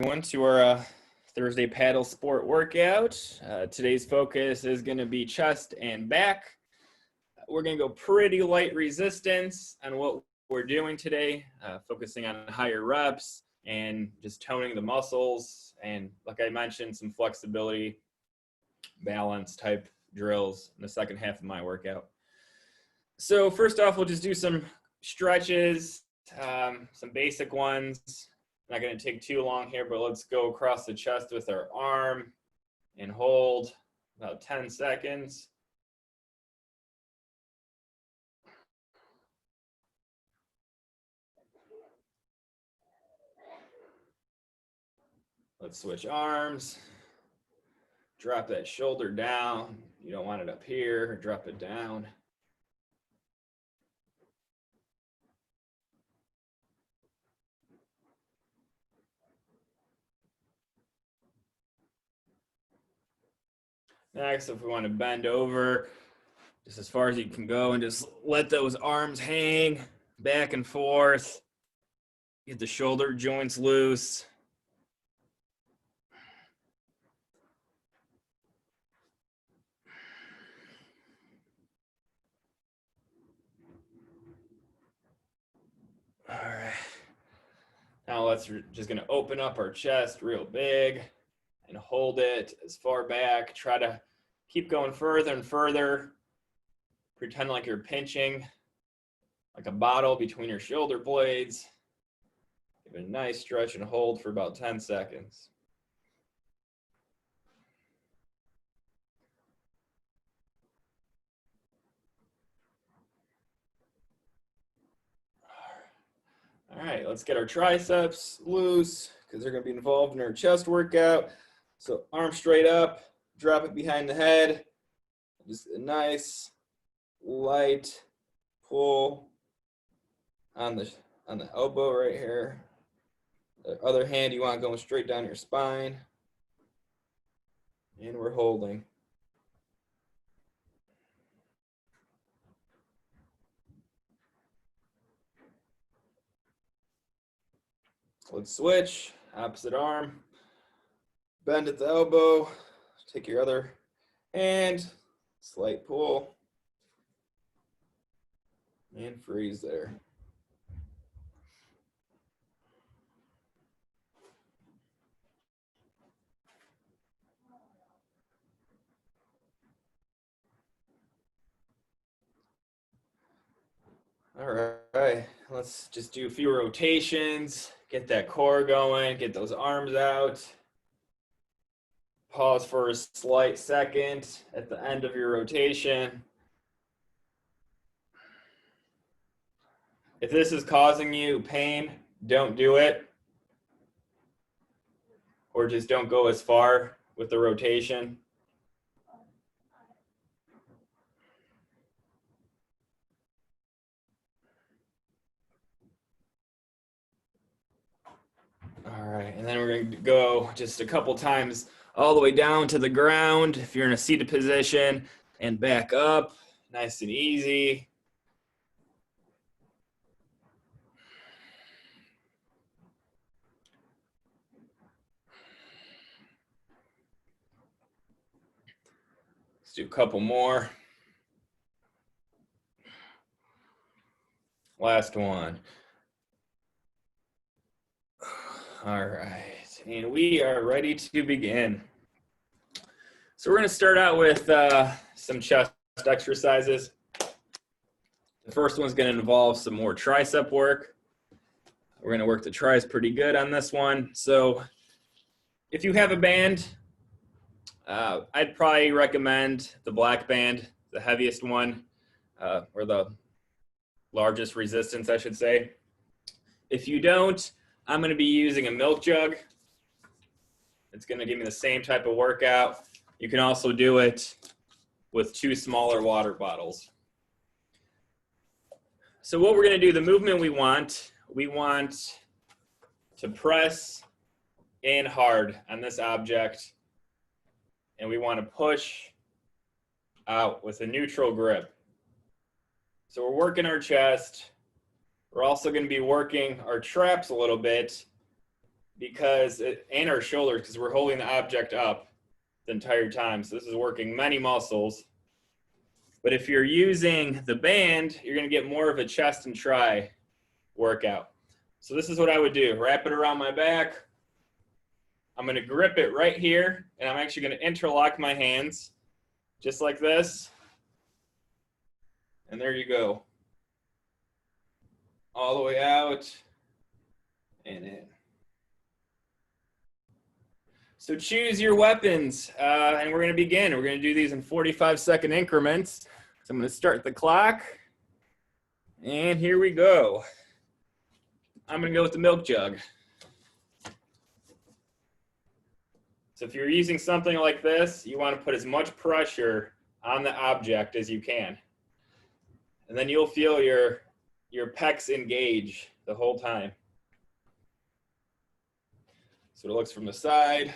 Everyone to our Thursday paddle sport workout. Today's focus is going to be chest and back. We're going to go pretty light resistance on what we're doing today, focusing on higher reps and just toning the muscles. And like I mentioned, some flexibility, balance type drills in the second half of my workout. So first off, we'll just do some stretches, some basic ones. Not going to take too long here, but let's go across the chest with our arm and hold about 10 seconds. Let's switch arms. Drop that shoulder down. You don't want it up here. Drop it down. Next, if we want to bend over just as far as you can go and just let those arms hang back and forth. Get the shoulder joints loose. All right. Now let's just going to open up our chest real big and hold it as far back. Try to keep going further and further. Pretend like you're pinching like a bottle between your shoulder blades. Give it a nice stretch and hold for about 10 seconds. All right, let's get our triceps loose because they're going to be involved in our chest workout. So arm straight up, drop it behind the head. Just a nice light pull on the elbow right here. The other hand you want going straight down your spine. And we're holding. Let's switch, opposite arm. Bend at the elbow, take your other hand, slight pull, and freeze there. All right, let's just do a few rotations, get that core going, get those arms out. Pause for a slight second at the end of your rotation. If this is causing you pain, don't do it. Or just don't go as far with the rotation. All right, and then we're going to go just a couple times all the way down to the ground if you're in a seated position and back up, nice and easy. Let's do a couple more. Last one. All right, and we are ready to begin. So we're going to start out with some chest exercises. The first one's going to involve some more tricep work. We're going to work the tris pretty good on this one. So if you have a band, I'd probably recommend the black band, the heaviest one, or the largest resistance, I should say. If you don't, I'm going to be using a milk jug. It's going to give me the same type of workout. You can also do it with 2 smaller water bottles. So what we're going to do, the movement we want to press in hard on this object, and we want to push out with a neutral grip. So we're working our chest. We're also going to be working our traps a little bit and our shoulders, because we're holding the object up the entire time. So this is working many muscles. But if you're using the band, you're going to get more of a chest and tri workout. So this is what I would do. Wrap it around my back. I'm going to grip it right here, and I'm actually going to interlock my hands just like this. And there you go. All the way out and in. So choose your weapons, and we're going to begin. We're going to do these in 45-second increments. So I'm going to start the clock, and here we go. I'm going to go with the milk jug. So if you're using something like this, you want to put as much pressure on the object as you can. And then you'll feel your pecs engage the whole time. So it looks from the side.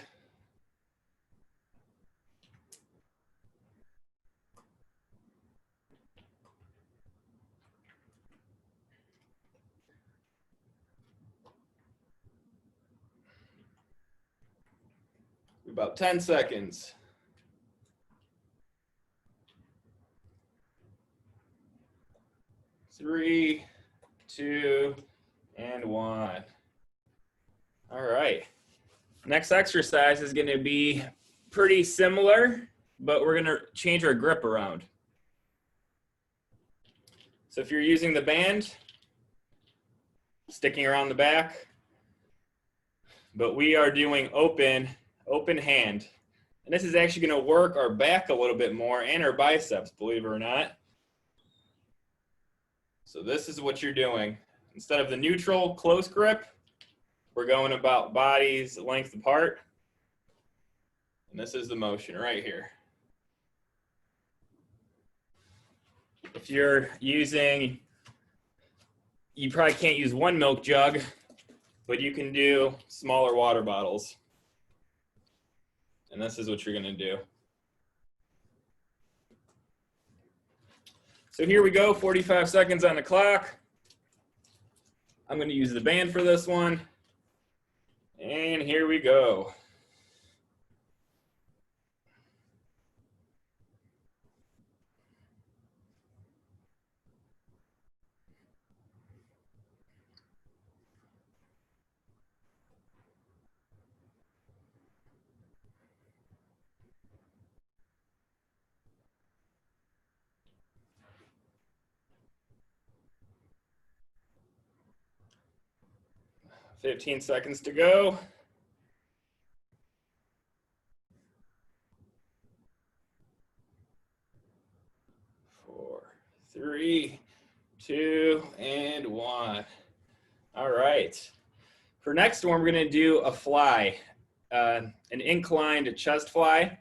About 10 seconds. 3, 2, and 1. All right. Next exercise is going to be pretty similar, but we're going to change our grip around. So if you're using the band, sticking around the back, but we are doing open hand. And this is actually going to work our back a little bit more and our biceps, believe it or not. So this is what you're doing. Instead of the neutral close grip, we're going about bodies length apart. And this is the motion right here. If you're using, you probably can't use one milk jug, but you can do smaller water bottles. And this is what you're going to do. So here we go, 45 seconds on the clock. I'm going to use the band for this one. And here we go. Fifteen seconds to go. 4, 3, 2, and 1. All right. For next one, we're going to do a fly, an inclined chest fly.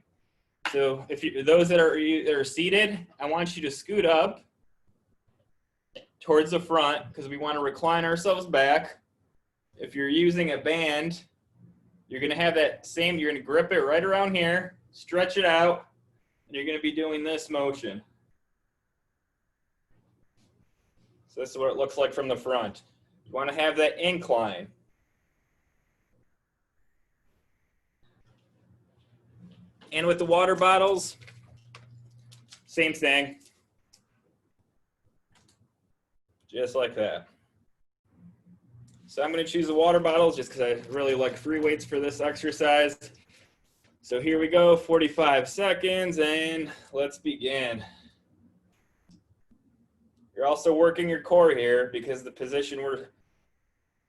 So if those that are seated, I want you to scoot up towards the front because we want to recline ourselves back. If you're using a band, you're going to have that same, you're going to grip it right around here, stretch it out, and you're going to be doing this motion. So this is what it looks like from the front. You want to have that incline. And with the water bottles, same thing. Just like that. So I'm going to choose the water bottles just because I really like free weights for this exercise. So here we go, 45 seconds, and let's begin. You're also working your core here because the position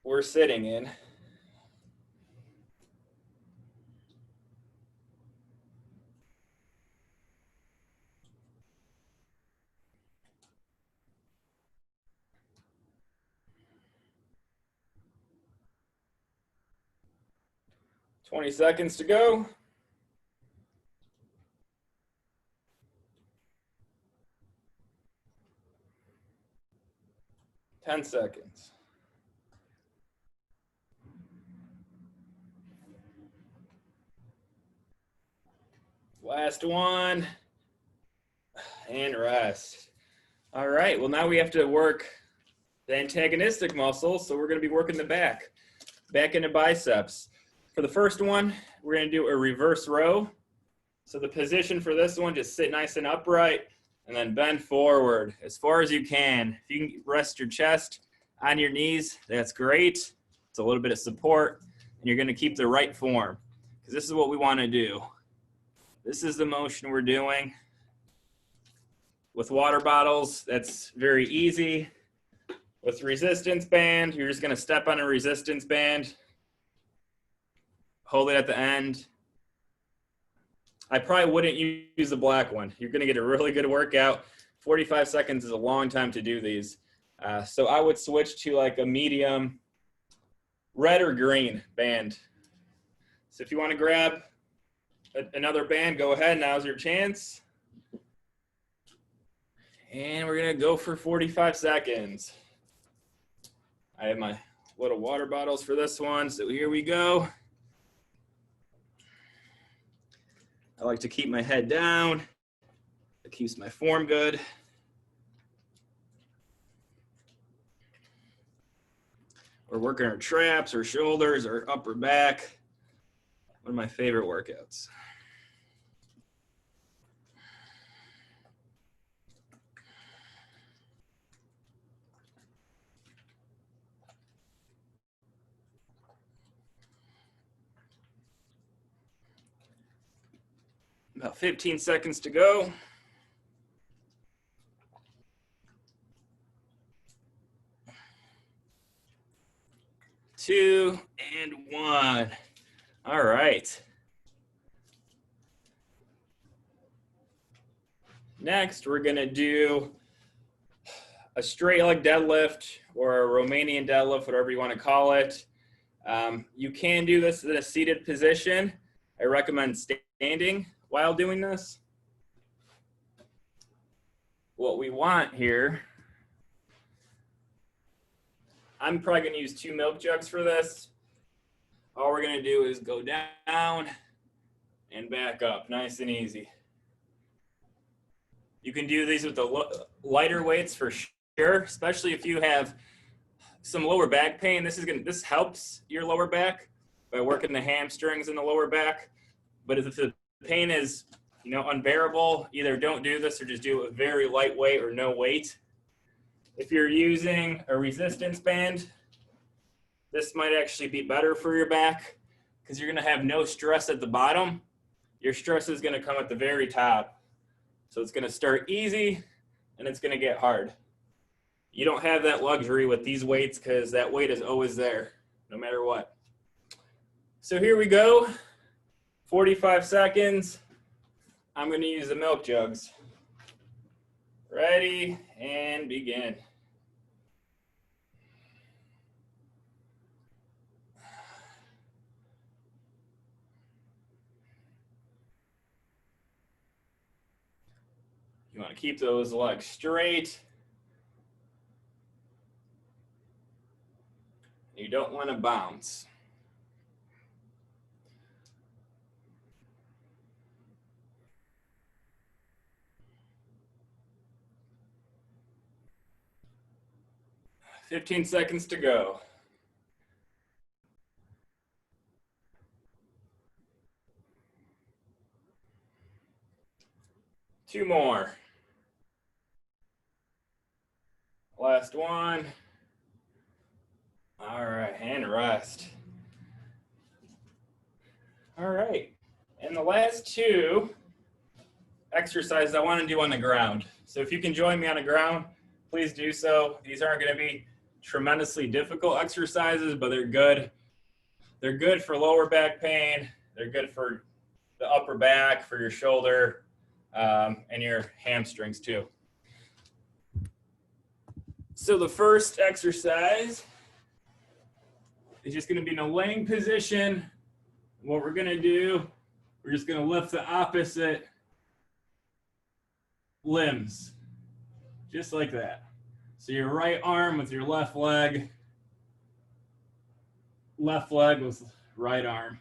we're sitting in. Twenty seconds to go. 10 seconds. Last one. And rest. All right, well now we have to work the antagonistic muscle, so we're going to be working the back. back into biceps. For the first one, we're going to do a reverse row. So the position for this one, just sit nice and upright and then bend forward as far as you can. If you can rest your chest on your knees, that's great. It's a little bit of support, and you're going to keep the right form because this is what we want to do. This is the motion we're doing. With water bottles, that's very easy. With resistance band, you're just going to step on a resistance band, hold it at the end. I probably wouldn't use the black one. You're going to get a really good workout. 45 seconds is a long time to do these. So I would switch to like a medium red or green band. So if you want to grab another band, go ahead. Now's your chance. And we're going to go for 45 seconds. I have my little water bottles for this one. So here we go. I like to keep my head down. It keeps my form good. We're working our traps, our shoulders, our upper back. One of my favorite workouts. About 15 seconds to go. Two and one. All right. Next, we're going to do a straight leg deadlift or a Romanian deadlift, whatever you want to call it. You can do this in a seated position. I recommend standing while doing this. What we want here, I'm probably going to use 2 milk jugs for this. All we're going to do is go down and back up, nice and easy. You can do these with the lighter weights for sure, especially if you have some lower back pain. This helps your lower back by working the hamstrings in the lower back. But if the pain is, unbearable, either don't do this or just do it with very lightweight or no weight. If you're using a resistance band, this might actually be better for your back because you're going to have no stress at the bottom. Your stress is going to come at the very top. So it's going to start easy and it's going to get hard. You don't have that luxury with these weights because that weight is always there, no matter what. So here we go. 45 seconds. I'm going to use the milk jugs. Ready and begin. You want to keep those legs straight. You don't want to bounce. "15 seconds to go. Two more. Last one. All right, and rest. All right, and the last 2 exercises I want to do on the ground. So if you can join me on the ground, please do so. These aren't going to be tremendously difficult exercises, but they're good. They're good for lower back pain. They're good for the upper back, for your shoulder, and your hamstrings too. So the first exercise is just going to be in a laying position. What we're going to do, we're just going to lift the opposite limbs, just like that. So your right arm with your left leg with right arm.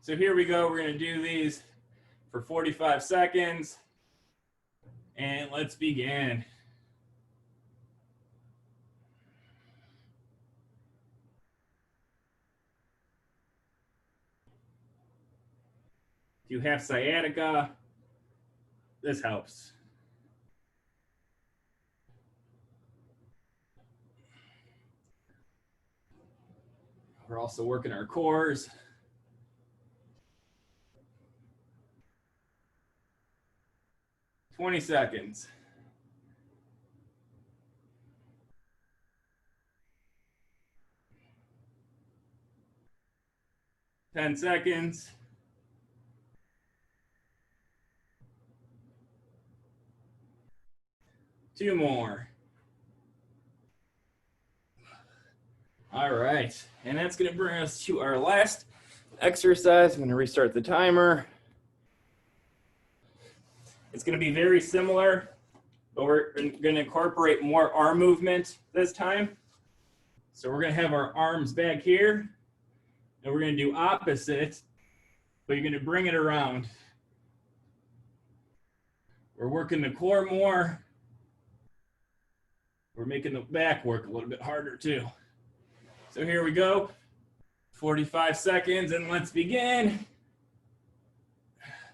So here we go. We're going to do these for 45 seconds. And let's begin. If you have sciatica, this helps. We're also working our cores. "20 seconds. "10 seconds. Two more. All right, and that's gonna bring us to our last exercise. I'm gonna restart the timer. It's gonna be very similar, but we're gonna incorporate more arm movement this time. So we're gonna have our arms back here, and we're gonna do opposite, but you're gonna bring it around. We're working the core more. We're making the back work a little bit harder too. So here we go, 45 seconds, and let's begin.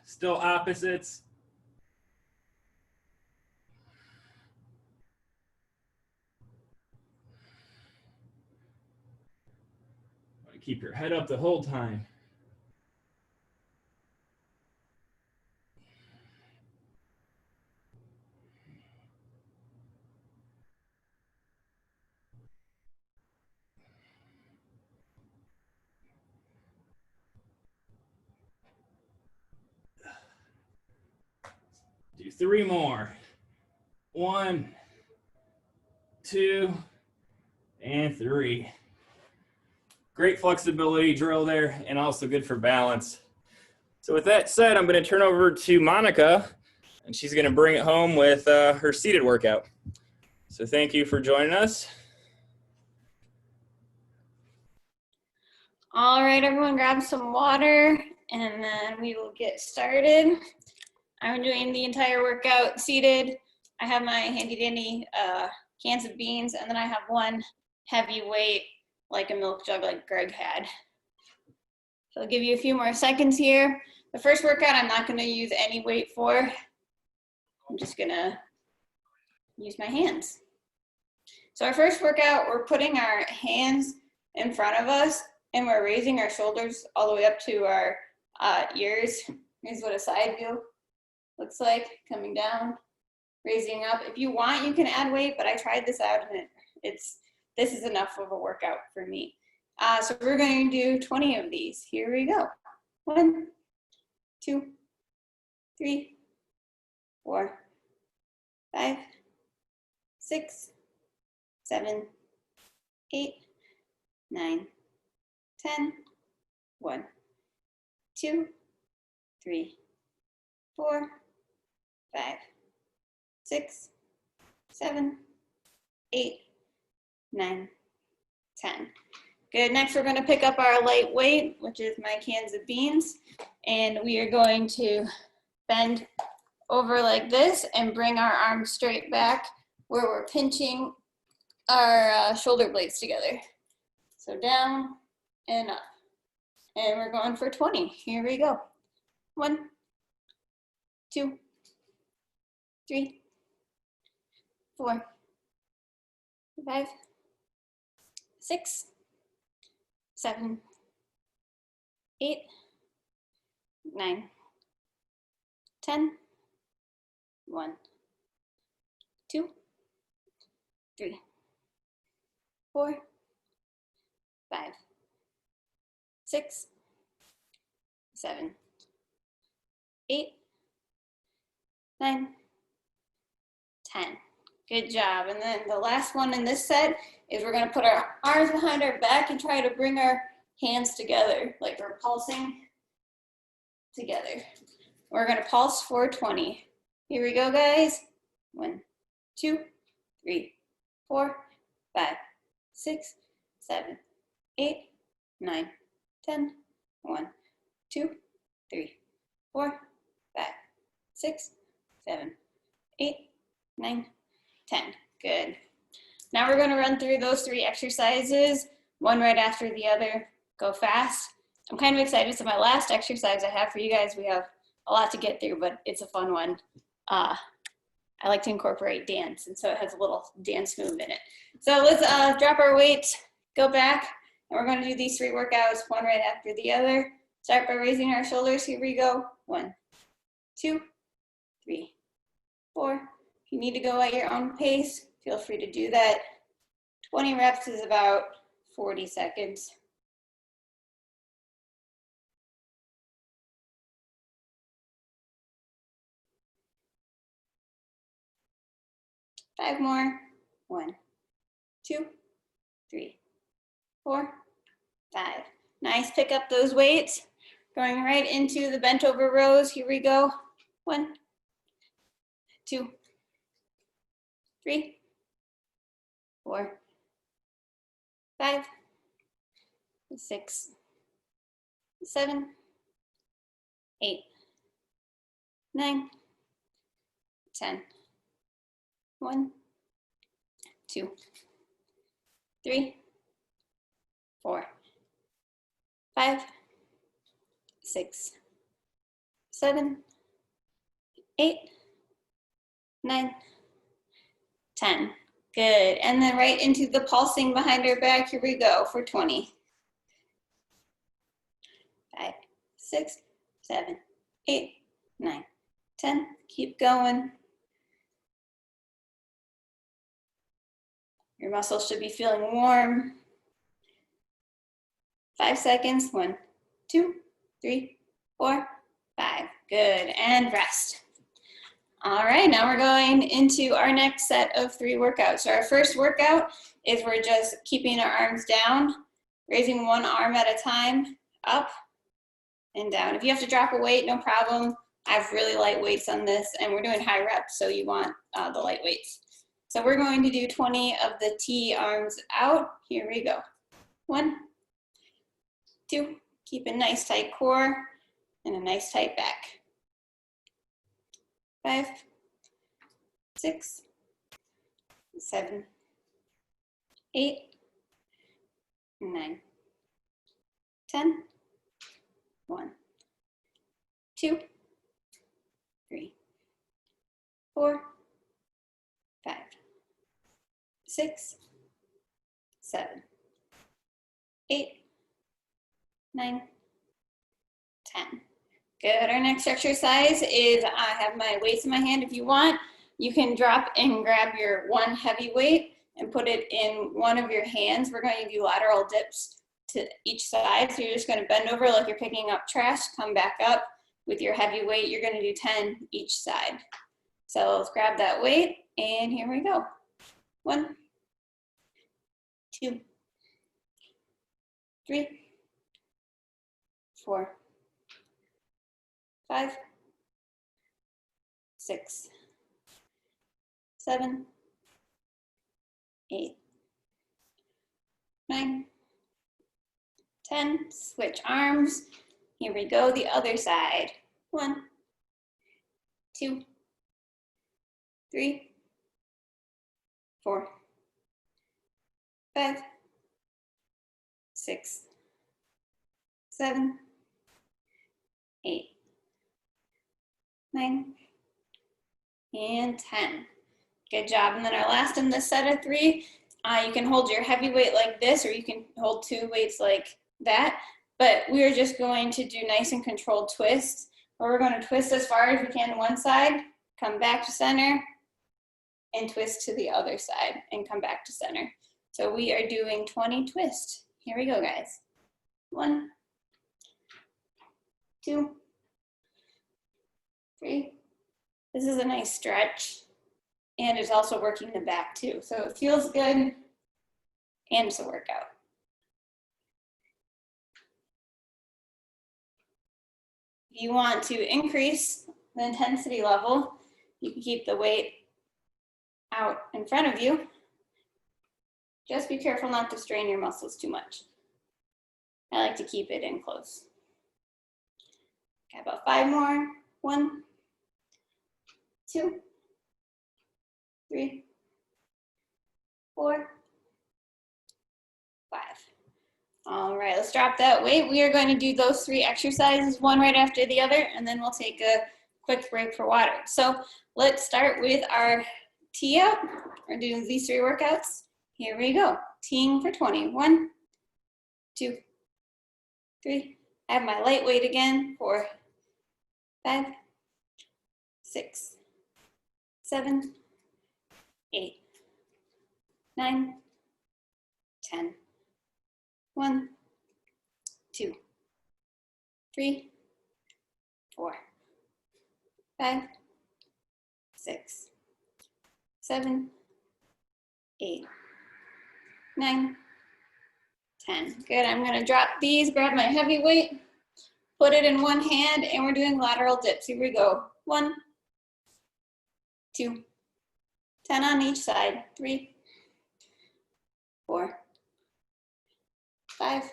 Still opposites. Keep your head up the whole time. Do 3 more. 1, 2, and 3. Great flexibility drill there, and also good for balance. So with that said, I'm going to turn over to Monica, and she's going to bring it home with her seated workout. So thank you for joining us. All right, everyone grab some water, and then we will get started. I'm doing the entire workout seated. I have my handy dandy cans of beans, and then I have one heavy weight, like a milk jug like Greg had. So I'll give you a few more seconds here. The first workout I'm not gonna use any weight for. I'm just gonna use my hands. So our first workout, we're putting our hands in front of us, and we're raising our shoulders all the way up to our ears. Here's what a side view looks like, coming down, raising up. If you want, you can add weight, but I tried this out, and this is enough of a workout for me. So we're going to do 20 of these. Here we go. 1, 2, 3, 4, 5, 6, 7, 8, 9, 10, 1, 2, 3, 4, 5, 6, 7, 8, 9, 10. Good, next we're gonna pick up our light weight, which is my cans of beans, and we are going to bend over like this and bring our arms straight back where we're pinching our shoulder blades together. So down and up. And we're going for 20. Here we go. 1, 2, 3, 4, 5, 6, 7, 8, 9, 10, 1, 2, 3, 4, 5, 6, 7, 8, 9, 10. Good job. And then the last one in this set is we're going to put our arms behind our back and try to bring our hands together, like we're pulsing together. We're going to pulse for 20. Here we go, guys. 1, 2, 3, 4, 5, 6, 7, 8, 9, 10. 1, 2, 3, 4, 5, 6, 7, 8, 9, 10. Good. Now we're going to run through those 3 exercises, one right after the other. Go fast. I'm kind of excited. So my last exercise I have for you guys, we have a lot to get through, but it's a fun one. I like to incorporate dance, and so it has a little dance move in it. So let's drop our weights, go back, and we're gonna do these 3 workouts, one right after the other. Start by raising our shoulders. Here we go. 1, 2, 3, 4. If you need to go at your own pace, feel free to do that. 20 reps is about 40 seconds. Five more. 1, 2, 3, 4, 5. Nice, pick up those weights. Going right into the bent over rows. Here we go. 1, 2, 3, 4, 5, 6, 7, 8, 9, 10. 1, 2, 3, 4, 5, 6, 7, 8, 9, 10. Good. And then right into the pulsing behind our back. Here we go for 20. 5, 6, 7, 8, 9, 10. Keep going. Your muscles should be feeling warm. 5 seconds. 1, 2, 3, 4, 5. Good. And rest. All right, now we're going into our next set of 3 workouts. So our first workout is we're just keeping our arms down, raising one arm at a time, up and down. If you have to drop a weight, no problem. I have really light weights on this, and we're doing high reps, so you want the light weights. So we're going to do 20 of the T arms out. Here we go. 1, 2, keep a nice tight core and a nice tight back. 5, 6, 7, 8, 9, 10. 1, 2, 3, 4, 5, 6, 7, 8, 9, 10. Good. Our next exercise is I have my weights in my hand. If you want, you can drop and grab your one heavy weight and put it in one of your hands. We're going to do lateral dips to each side. So you're just going to bend over like you're picking up trash, come back up with your heavy weight. You're going to do 10 each side. So let's grab that weight, and here we go. 1, 2, 3, 4, 5, 6, 7, 8, 9, 10. Switch arms. Here we go, the other side. 1, 2, 3, 4, 5, 6, 7, 8, 9, and 10. Good job. And then our last in this set of 3, you can hold your heavy weight like this, or you can hold 2 weights like that. But we are just going to do nice and controlled twists, where we're going to twist as far as we can to one side, come back to center, and twist to the other side, and come back to center. So we are doing 20 twists. Here we go, guys. 1, 2, 3. This is a nice stretch, and it's also working the back too. So it feels good, and it's a workout. If you want to increase the intensity level, you can keep the weight out in front of you. Just be careful not to strain your muscles too much. I like to keep it in close. Okay, about 5 more. 1, 2, 3, 4, 5. All right, let's drop that weight. We are going to do those 3 exercises, one right after the other, and then we'll take a quick break for water. So let's start with our tee out. We're doing these 3 workouts. Here we go. Teeing for 20. 1, 2, 3. I have my light weight again. 4, 5, 6, 7, 8, 9, 10. 1, 2, 3, 4, 5, 6, 7, 8, 9, 10. Good. I'm going to drop these, grab my heavy weight, put it in one hand, and we're doing lateral dips. Here we go. 1, 2, 10 on each side. 3, 4, 5,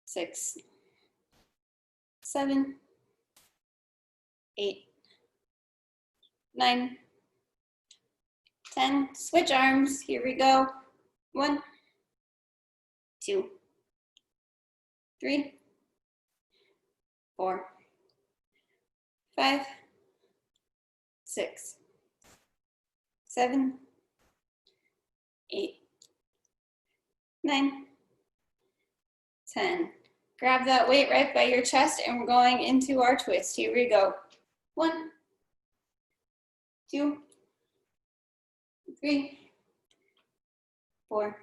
6, 7, 8, 9, 10. Switch arms. Here we go. 1, 2, 3, 4, 5, 6, 7, 8, 9, 10. Grab that weight right by your chest and we're going into our twist. Here we go. 1, 2, 3, 4,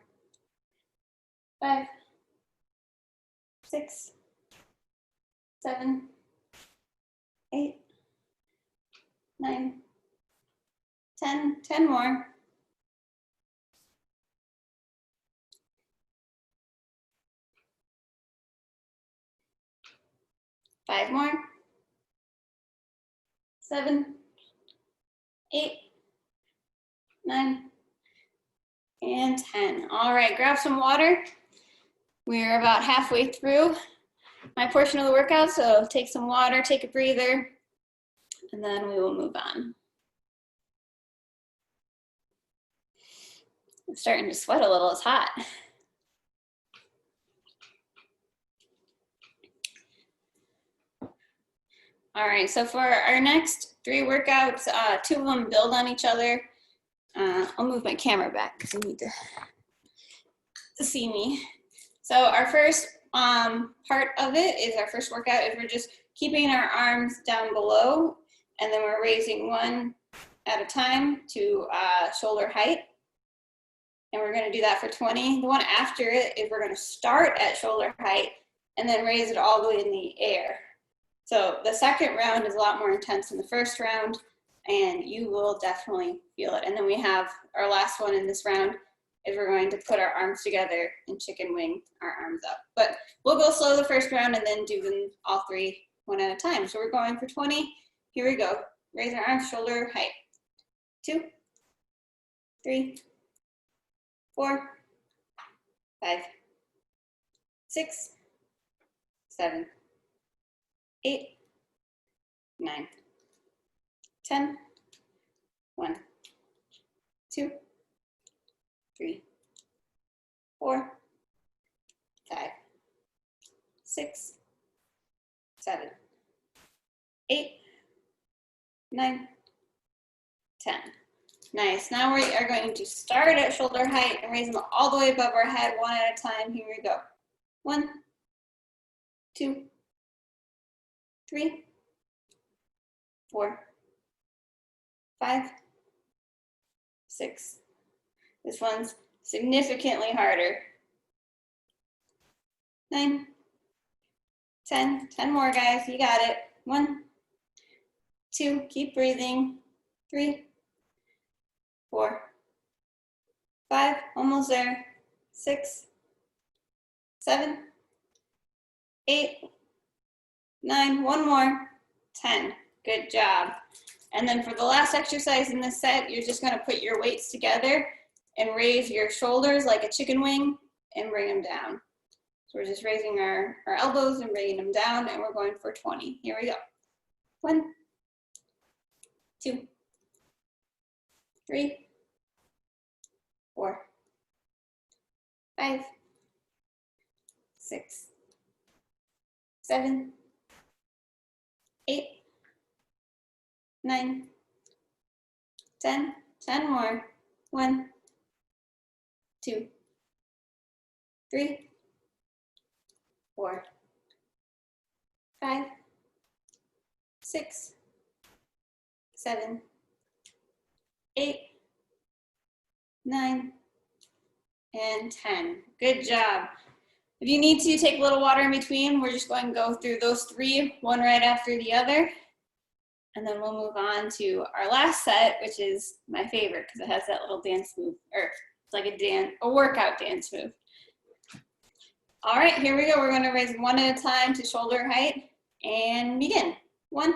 5, 6, 7, 8, 9, 10. 10 more. 5 more. 7, 8, 9, and 10. All right, grab some water. We're about halfway through my portion of the workout, so take some water, take a breather, and then we will move on. I'm starting to sweat a little, it's hot. All right, so for our next 3 workouts, 2 of them build on each other. I'll move my camera back because you need to see me. So our first part of it is our first workout is we're just keeping our arms down below and then we're raising one at a time to shoulder height. And we're gonna do that for 20. The one after it is we're gonna start at shoulder height and then raise it all the way in the air. So the second round is a lot more intense than the first round and you will definitely feel it. And then we have our last one in this round is we're going to put our arms together and chicken wing our arms up. But we'll go slow the first round and then do them all 3 one at a time. So we're going for 20. Here we go. Raise our arms, shoulder height. 2, 3, 4, 5, 6, 7, 8, 9, 10. 1, 2, 3, 4, 5, 6, 7, 8, 9, 10. Nice. Now we are going to start at shoulder height and raise them all the way above our head, one at a time. Here we go. 1, 2, 3, 4, 5, 6. This one's significantly harder. 9, 10. 10 more, guys. You got it. 1, 2. Keep breathing. 3, 4, 5. Almost there. 6, 7, 8, 9. One more. 10. Good job. And then for the last exercise in this set, you're just gonna put your weights together and raise your shoulders like a chicken wing and bring them down. So we're just raising our elbows and bringing them down and we're going for 20. Here we go. 1, 2, 3, 4, 5, 6, 7, 8, 9, 10. 10 more. 1, 2, 3, 4, 5, 6, 7, 8, 9, and 10. Good job. If you need to take a little water in between, we're just going to go through those 3, one right after the other. And then we'll move on to our last set, which is my favorite because it has that little dance move, or it's like a workout dance move. All right, here we go. We're going to raise one at a time to shoulder height and begin. 1,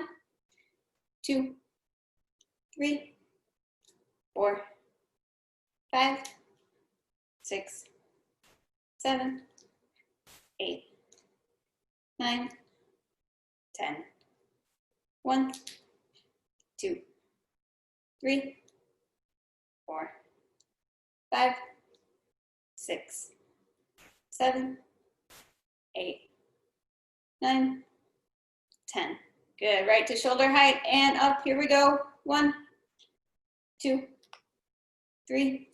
2, 3, 4, 5, 6, 7, 8, 9, 10. 1, 2, 3, 4, 5, 6, 7, 8, 9, 10. Good. Right to shoulder height and up. Here we go. 1, 2, 3,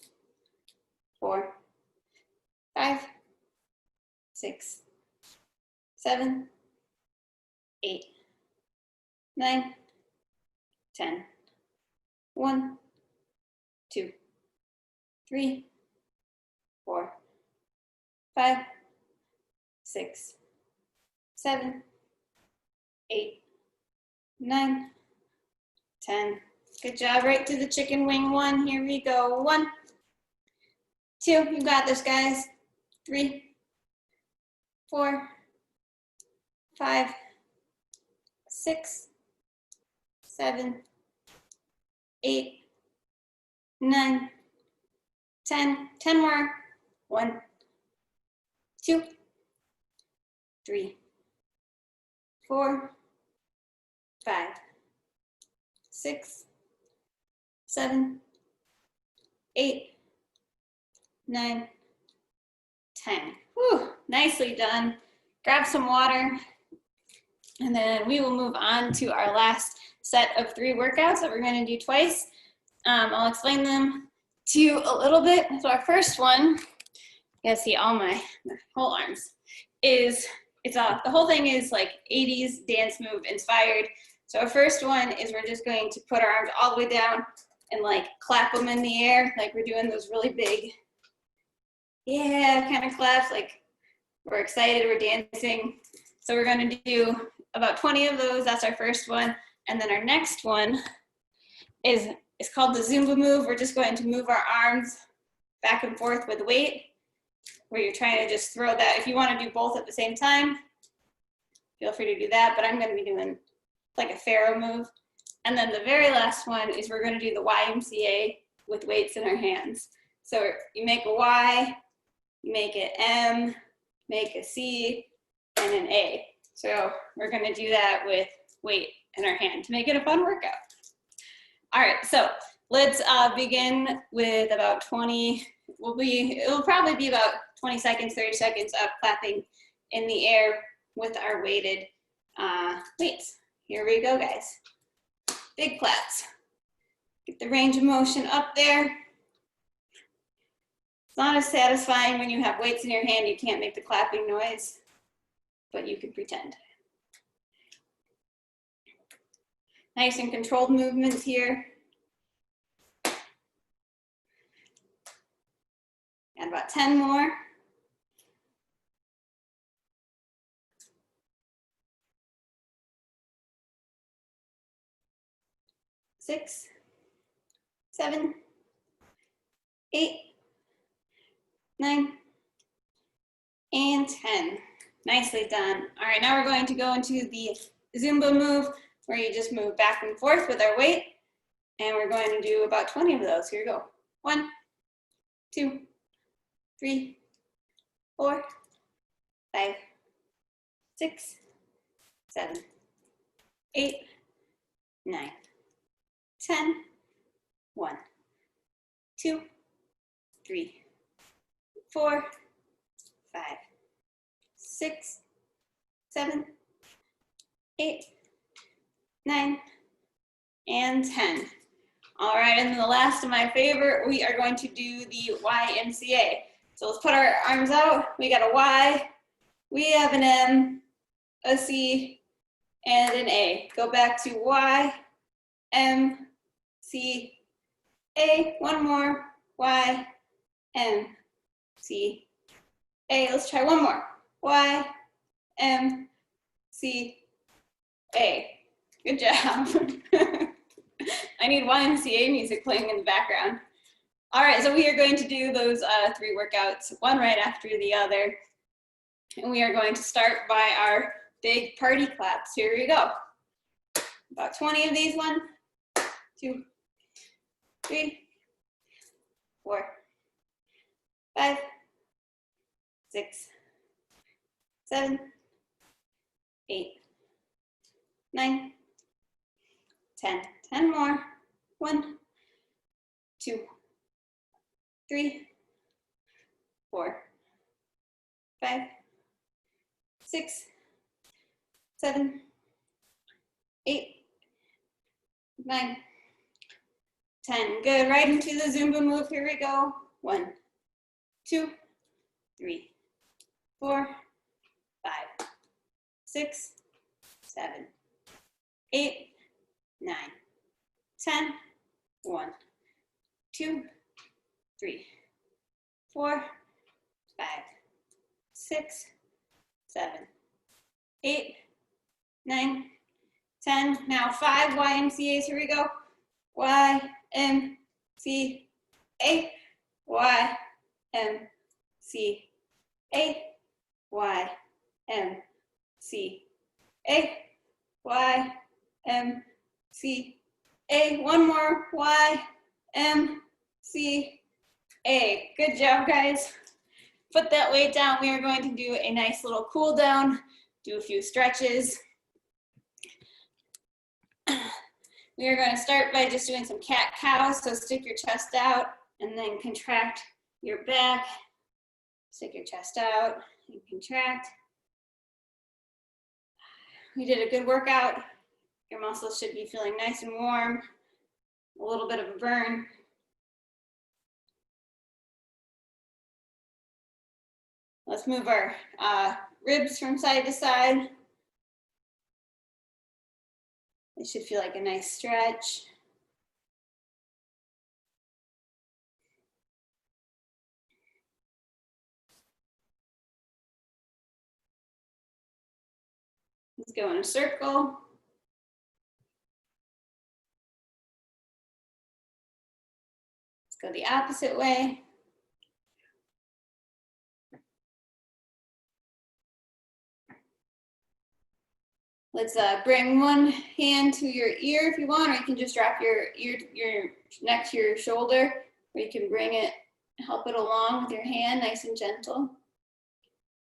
4, 5, 6, 7, 8, 9, 10. 1, 2, 3, 4, 5, 6, 7, 8, 9, 10. Good job. Right to the chicken wing 1. Here we go. 1, 2. You got this, guys. 3, 4, 5, 6, 7, 8, 9, 10. 10 more. 1, 2, 3, 4, 5, 6, 7, 8, 9, 10. Whew, nicely done. Grab some water, and then we will move on to our last set of 3 workouts that we're going to do twice. I'll explain them to you a little bit. So our first one, you guys see all my whole arms, is the whole thing is like 80s dance move inspired. So our first one is we're just going to put our arms all the way down and like clap them in the air, like we're doing those really big, yeah, kind of claps, like we're excited, we're dancing. So we're going to do about 20 of those. That's our first one. And then our next one is called the Zumba move. We're just going to move our arms back and forth with weight, where you're trying to just throw that. If you want to do both at the same time, feel free to do that, but I'm going to be doing like a Pharaoh move. And then the very last one is we're going to do the YMCA with weights in our hands. So you make a Y, you make an M, make a C, and an A. So we're going to do that with weight in our hand to make it a fun workout. All right, so let's begin with about 20. It'll probably be about 20 seconds, 30 seconds of clapping in the air with our weighted weights. Here we go, guys. Big claps. Get the range of motion up there. It's not as satisfying when you have weights in your hand. You can't make the clapping noise, but you can pretend. Nice and controlled movements here. And about 10 more. 6, 7, 8, 9, and 10. Nicely done. All right, now we're going to go into the Zumba move, where you just move back and forth with our weight. And we're going to do about 20 of those. Here we go. 1, 2, 3, 4, 5, 6, 7, 8, 9, 10. 1, 2, 3, 4, 5, 6, 7, 8, 9, and 10. All right, and then the last of my favorite, we are going to do the YMCA. So let's put our arms out. We got a Y, we have an M, a C, and an A. Go back to Y, M, C, A. One more, Y, M, C, A. Let's try one more. Y, M, C, A. Good job. I need YMCA music playing in the background. All right, so we are going to do those 3 workouts, one right after the other. And we are going to start by our big party claps. Here we go. About 20 of these. 1, 2, 3, 4, 5, 6, 7, 8, 9, 10. 10 more. 1, 2, 3, 4, 5, 6, 7, 8, 9, 10. Good. Right into the Zumba move. Here we go. 1, 2, 3, 4, 5, 6, 7, 8, 9, 10. 1, 2, 3, 4, 5, 6, 7, 8, 9, 10. Now 5 YMCAs. Here we go. Y, M, C, A, Y, M, C, A, Y, M, C, A, Y, M, C, A. One more. Y, M, C, A. Good job, guys. Put that weight down. We are going to do a nice little cool down, do a few stretches. We are going to start by just doing some cat-cow. So stick your chest out and then contract your back. Stick your chest out and contract. We did a good workout. Your muscles should be feeling nice and warm. A little bit of a burn. Let's move our ribs from side to side. It should feel like a nice stretch. Let's go in a circle. Let's go the opposite way. Let's bring one hand to your ear if you want, or you can just drop your neck to your shoulder, or you can bring it, help it along with your hand, nice and gentle.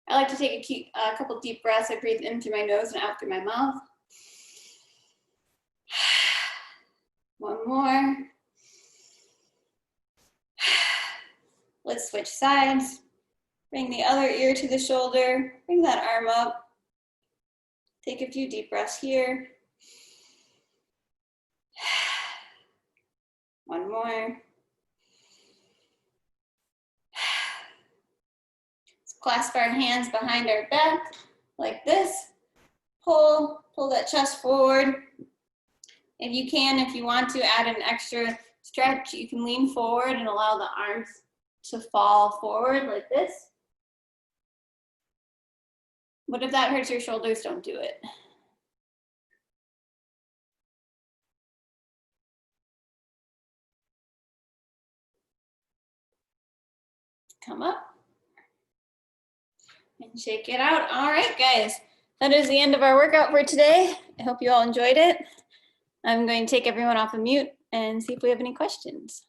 I like to take a couple deep breaths. I breathe in through my nose and out through my mouth. One more. Let's switch sides. Bring the other ear to the shoulder. Bring that arm up. Take a few deep breaths here. One more. Let's clasp our hands behind our back like this. Pull that chest forward. If you can, if you want to add an extra stretch, you can lean forward and allow the arms to fall forward like this. But if that hurts your shoulders, don't do it. Come up and shake it out. All right, guys, that is the end of our workout for today. I hope you all enjoyed it. I'm going to take everyone off of mute and see if we have any questions.